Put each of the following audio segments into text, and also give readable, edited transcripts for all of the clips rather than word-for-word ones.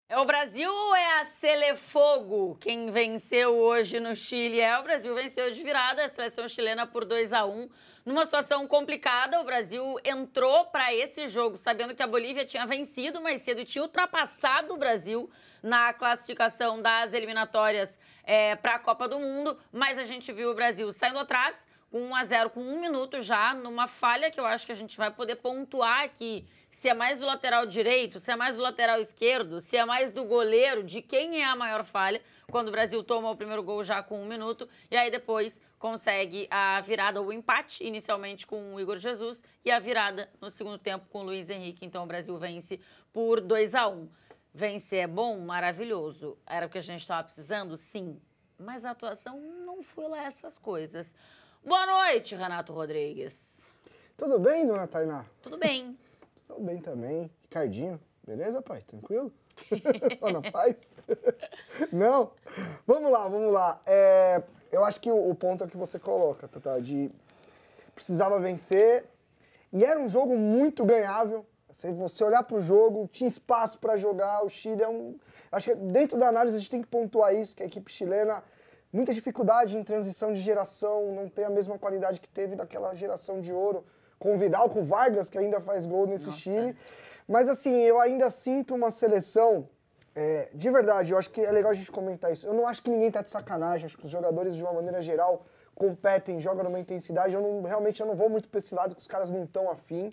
É o Brasil ou é a Selefogo quem venceu hoje no Chile? O Brasil venceu de virada a seleção chilena por 2-1. Numa situação complicada, o Brasil entrou para esse jogo sabendo que a Bolívia tinha vencido mais cedo e tinha ultrapassado o Brasil na classificação das eliminatórias para a Copa do Mundo, mas a gente viu o Brasil saindo atrás com 1-0, com 1 minuto já, numa falha que eu acho que a gente vai poder pontuar aqui. Se é mais do lateral direito, se é mais do lateral esquerdo, se é mais do goleiro, de quem é a maior falha, quando o Brasil toma o primeiro gol já com 1 minuto, e aí depois consegue a virada, ou o empate, inicialmente com o Igor Jesus, e a virada no segundo tempo com o Luiz Henrique. Então o Brasil vence por 2-1. Vencer é bom? Maravilhoso. Era o que a gente estava precisando? Sim. Mas a atuação não foi lá essas coisas. Boa noite, Renato Rodrigues. Tudo bem, dona Tainá? Tudo bem. Tudo bem também. Ricardinho, beleza, pai? Tranquilo? Tá na paz? Não? Vamos lá. Eu acho que o ponto é que você coloca, Tata, de precisava vencer e era um jogo muito ganhável. Se você olhar para o jogo, tinha espaço para jogar, o Chile Acho que dentro da análise a gente tem que pontuar isso, que a equipe chilena, muita dificuldade em transição de geração, não tem a mesma qualidade que teve daquela geração de ouro, com o Vidal, com o Vargas, que ainda faz gol nesse Chile. Mas assim, eu ainda sinto uma seleção, de verdade, eu acho que é legal a gente comentar isso. Eu não acho que ninguém tá de sacanagem, acho que os jogadores, de uma maneira geral, competem, jogam numa intensidade. Realmente eu não vou muito pra esse lado, que os caras não estão afim.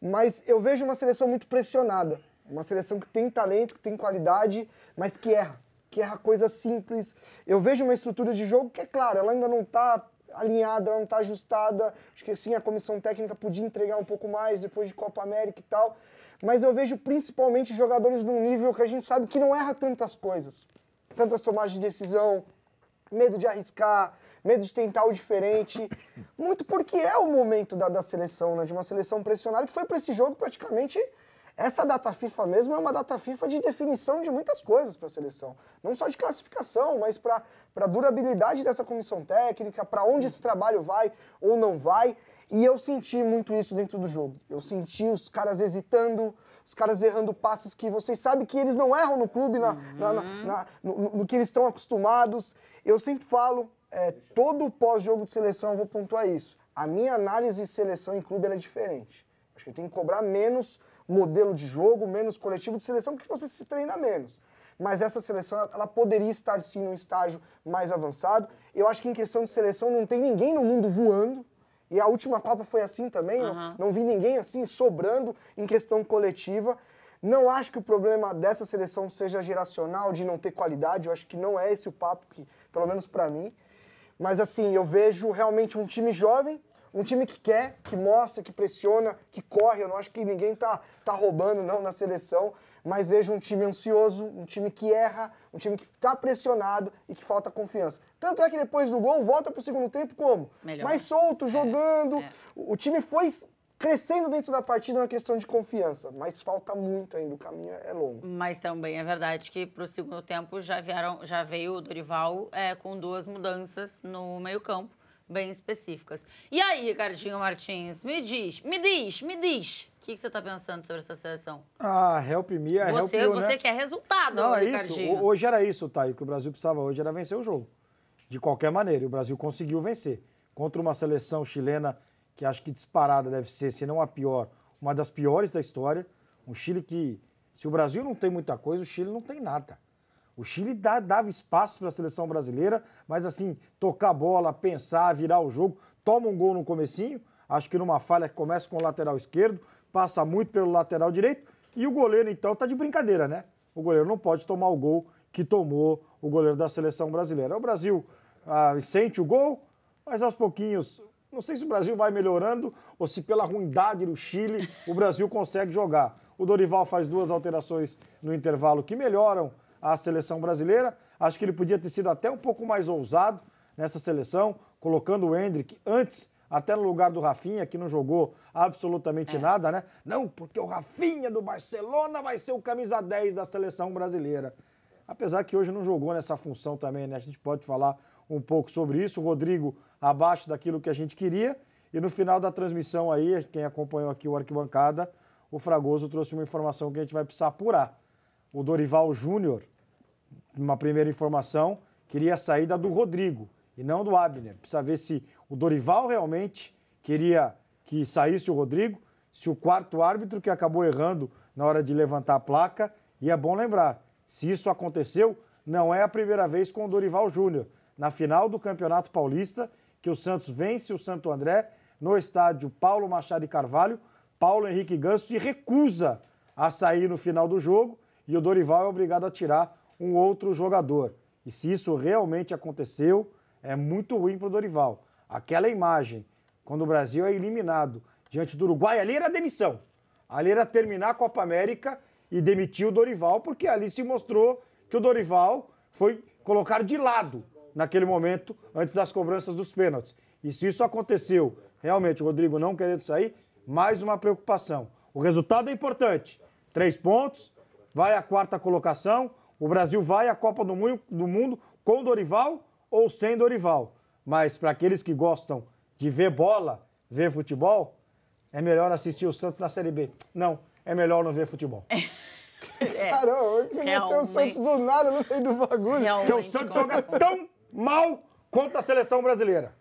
Mas eu vejo uma seleção muito pressionada. Uma seleção que tem talento, que tem qualidade, mas que erra coisas simples. Eu vejo uma estrutura de jogo que, é claro, ela ainda não está alinhada, ela não está ajustada. Acho que sim, a comissão técnica podia entregar um pouco mais depois de Copa América e tal. Mas eu vejo principalmente jogadores num nível que a gente sabe que não erra tantas coisas. Tantas tomadas de decisão, medo de arriscar, medo de tentar o diferente. Muito porque é o momento da seleção, né? De uma seleção pressionada que foi para esse jogo praticamente... Essa data FIFA mesmo é uma data FIFA de definição de muitas coisas para a seleção. Não só de classificação, mas para a durabilidade dessa comissão técnica, para onde esse trabalho vai ou não vai. E eu senti muito isso dentro do jogo. Eu senti os caras hesitando, os caras errando passes que vocês sabem que eles não erram no clube, no que eles estão acostumados. Eu sempre falo, todo pós-jogo de seleção eu vou pontuar isso. A minha análise de seleção em clube ela é diferente. Acho que tem que cobrar menos modelo de jogo, menos coletivo de seleção, porque você se treina menos. Mas essa seleção, ela poderia estar sim num estágio mais avançado. Eu acho que em questão de seleção não tem ninguém no mundo voando, e a última Copa foi assim também, não vi ninguém assim sobrando em questão coletiva. Não acho que o problema dessa seleção seja geracional, de não ter qualidade, eu acho que não é esse o papo, pelo menos pra mim. Mas assim, eu vejo realmente um time jovem, um time que quer, que mostra, que pressiona, que corre. Eu não acho que ninguém tá roubando não na seleção, mas vejo um time ansioso, um time que erra, um time que está pressionado e que falta confiança. Tanto é que depois do gol volta pro segundo tempo como? Melhor. Mais solto, jogando. O time foi crescendo dentro da partida na questão de confiança, mas falta muito ainda, o caminho é longo. Mas também é verdade que pro segundo tempo já veio o Dorival com 2 mudanças no meio-campo, bem específicas. E aí, Ricardinho Martins, me diz, o que você está pensando sobre essa seleção? Help me, help you, né? Você quer resultado, não, Ricardinho. Isso. Hoje era isso, Thay. O que o Brasil precisava hoje era vencer o jogo. De qualquer maneira, e o Brasil conseguiu vencer. Contra uma seleção chilena que acho que disparada deve ser, se não a pior, uma das piores da história. Um Chile que, se o Brasil não tem muita coisa, o Chile não tem nada. O Chile dava espaço para a seleção brasileira, mas assim, tocar a bola, pensar, virar o jogo, toma um gol no comecinho, acho que numa falha que começa com o lateral esquerdo, passa muito pelo lateral direito, e o goleiro então tá de brincadeira, né? O goleiro não pode tomar o gol que tomou o goleiro da seleção brasileira. O Brasil sente o gol, mas aos pouquinhos, não sei se o Brasil vai melhorando ou se pela ruindade do Chile o Brasil consegue jogar. O Dorival faz 2 alterações no intervalo que melhoram a seleção brasileira. Acho que ele podia ter sido até um pouco mais ousado nessa seleção, colocando o Endrick antes, até no lugar do Rafinha, que não jogou absolutamente nada, né? Não, porque o Rafinha do Barcelona vai ser o camisa 10 da seleção brasileira. Apesar que hoje não jogou nessa função também, né? A gente pode falar um pouco sobre isso. O Rodrigo abaixo daquilo que a gente queria. E no final da transmissão aí, quem acompanhou aqui o Arquibancada, o Fragoso trouxe uma informação que a gente vai precisar apurar. o Dorival Júnior, uma primeira informação, queria a saída do Rodrigo e não do Abner. Precisa ver se o Dorival realmente queria que saísse o Rodrigo, se o quarto árbitro que acabou errando na hora de levantar a placa. E é bom lembrar, se isso aconteceu, não é a primeira vez com o Dorival Júnior. Na final do Campeonato Paulista, que o Santos vence o Santo André no estádio Paulo Machado de Carvalho, Paulo Henrique Ganso se recusa a sair no final do jogo e o Dorival é obrigado a tirar um outro jogador. E se isso realmente aconteceu, é muito ruim para o Dorival. Aquela imagem, quando o Brasil é eliminado diante do Uruguai, ali era demissão. Ali era terminar a Copa América e demitir o Dorival, porque ali se mostrou que o Dorival foi colocado de lado naquele momento, antes das cobranças dos pênaltis. E se isso aconteceu, realmente o Rodrigo não querendo sair, mais uma preocupação. O resultado é importante. 3 pontos, vai à 4ª colocação, o Brasil vai à Copa do Mundo com Dorival ou sem Dorival. Mas para aqueles que gostam de ver bola, ver futebol, é melhor assistir o Santos na Série B. Não, é melhor não ver futebol. Caramba, você meteu o Santos do nada no meio do bagulho. Porque o Santos joga tão mal quanto a seleção brasileira.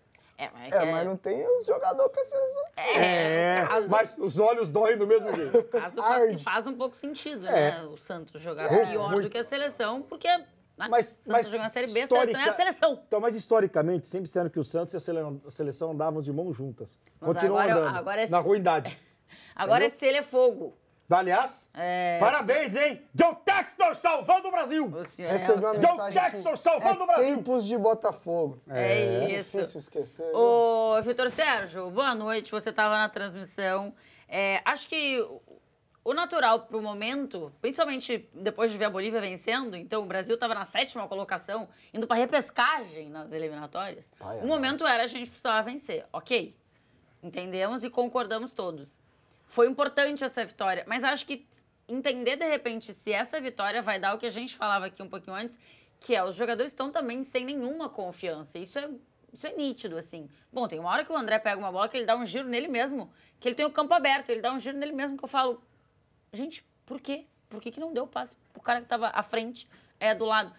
Mas não tem os jogadores com a seleção. Mas os olhos doem do mesmo jeito. Caso faz um pouco sentido, né? O Santos jogar pior do que a seleção, porque o Santos jogar na Série B, a seleção é a seleção. Então, mas historicamente, sempre disseram que o Santos e a seleção andavam de mãos juntas. Continuam andando na ruindade. Agora é selha fogo. Aliás, parabéns, hein? John Textor salvando o Brasil! Recebi uma John mensagem Textor salvando o Brasil! Tempos de Botafogo. É isso. Difícil esquecer. Ô, Vitor Sérgio, boa noite. Você estava na transmissão. Acho que o natural para o momento, principalmente depois de ver a Bolívia vencendo, então o Brasil estava na 7ª colocação, indo para repescagem nas eliminatórias. O momento era a gente precisava vencer. Ok, entendemos e concordamos todos. Foi importante essa vitória, mas acho que entender, de repente, se essa vitória vai dar o que a gente falava aqui um pouquinho antes, que os jogadores estão também sem nenhuma confiança. Isso é nítido, assim. Bom, tem uma hora que o André pega uma bola que ele dá um giro nele mesmo, que ele tem o campo aberto, ele dá um giro nele mesmo, que eu falo, gente, por quê? Por que não deu passe pro cara que estava à frente, do lado?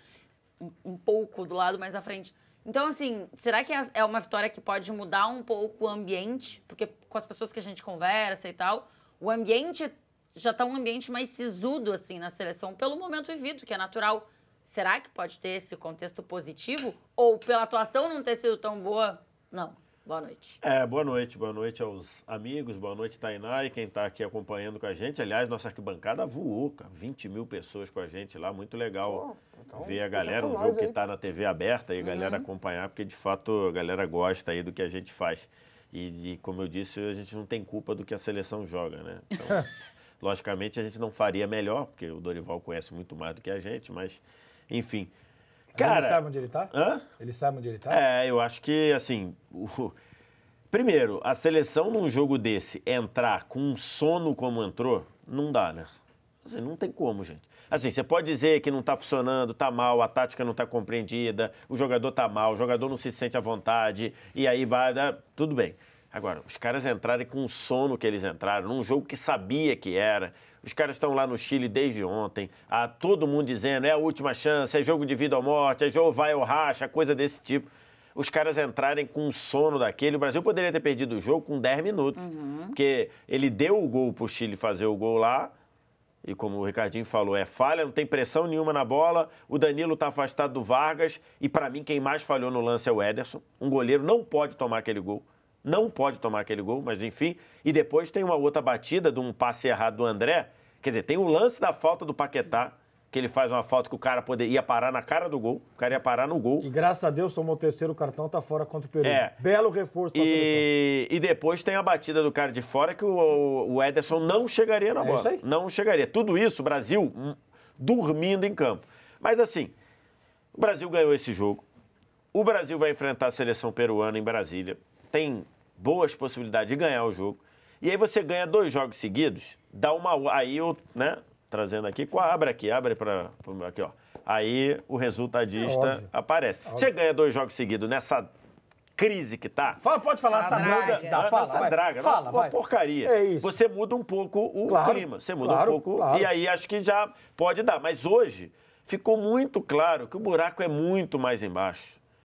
Um pouco do lado, mas à frente. Então, assim, será que é uma vitória que pode mudar um pouco o ambiente? Porque com as pessoas que a gente conversa e tal, o ambiente já está um ambiente mais sisudo, assim, na seleção, pelo momento vivido, que é natural. Será que pode ter esse contexto positivo? Ou pela atuação não ter sido tão boa? Não. Boa noite. Boa noite aos amigos, boa noite, Tainá, e quem está aqui acompanhando com a gente. Aliás, nossa arquibancada voou, cara, 20 mil pessoas com a gente lá, muito legal ver a galera, um jogo que está na TV aberta e a galera acompanhar, porque de fato a galera gosta aí do que a gente faz. E como eu disse, a gente não tem culpa do que a seleção joga, né? Então, logicamente a gente não faria melhor, porque o Dorival conhece muito mais do que a gente, mas enfim... Cara, ele sabe onde ele tá? Hã? Ele sabe onde ele tá? Eu acho que, assim... Primeiro, a seleção num jogo desse entrar com um sono como entrou, não dá, né? Assim, não tem como, gente. Assim, você pode dizer que não tá funcionando, tá mal, a tática não tá compreendida, o jogador tá mal, o jogador não se sente à vontade, e aí vai... Tudo bem. Agora, os caras entrarem com o sono que eles entraram, num jogo que sabia que era... Os caras estão lá no Chile desde ontem, todo mundo dizendo, é a última chance, é jogo de vida ou morte, é jogo vai ou racha, coisa desse tipo. Os caras entrarem com um sono daquele. O Brasil poderia ter perdido o jogo com 10 minutos, porque ele deu o gol pro Chile fazer o gol lá, e como o Ricardinho falou, é falha, não tem pressão nenhuma na bola, o Danilo tá afastado do Vargas, e para mim quem mais falhou no lance é o Ederson. Um goleiro não pode tomar aquele gol. Não pode tomar aquele gol, mas enfim. E depois tem uma outra batida de um passe errado do André. Quer dizer, tem o lance da falta do Paquetá, que ele faz uma falta que o cara ia parar na cara do gol. O cara ia parar no gol. E graças a Deus, tomou o 3º cartão, tá fora contra o Peru. Belo reforço pra seleção. E depois tem a batida do cara de fora que o Ederson não chegaria na bola. Isso aí. Não chegaria. Tudo isso, o Brasil dormindo em campo. Mas assim, o Brasil ganhou esse jogo. O Brasil vai enfrentar a seleção peruana em Brasília. Tem boas possibilidades de ganhar o jogo. E aí você ganha 2 jogos seguidos, dá uma... Aí eu, né, trazendo aqui, abre para... Aqui, ó. Aí o resultadista aparece. Você ganha 2 jogos seguidos nessa crise que tá... Pode falar essa draga que dá. Fala, essa vai. draga, Fala, uma vai. porcaria. É isso. Você muda um pouco o clima. Você muda um pouco... Claro. E aí acho que já pode dar. Mas hoje ficou muito claro que o buraco é muito mais embaixo.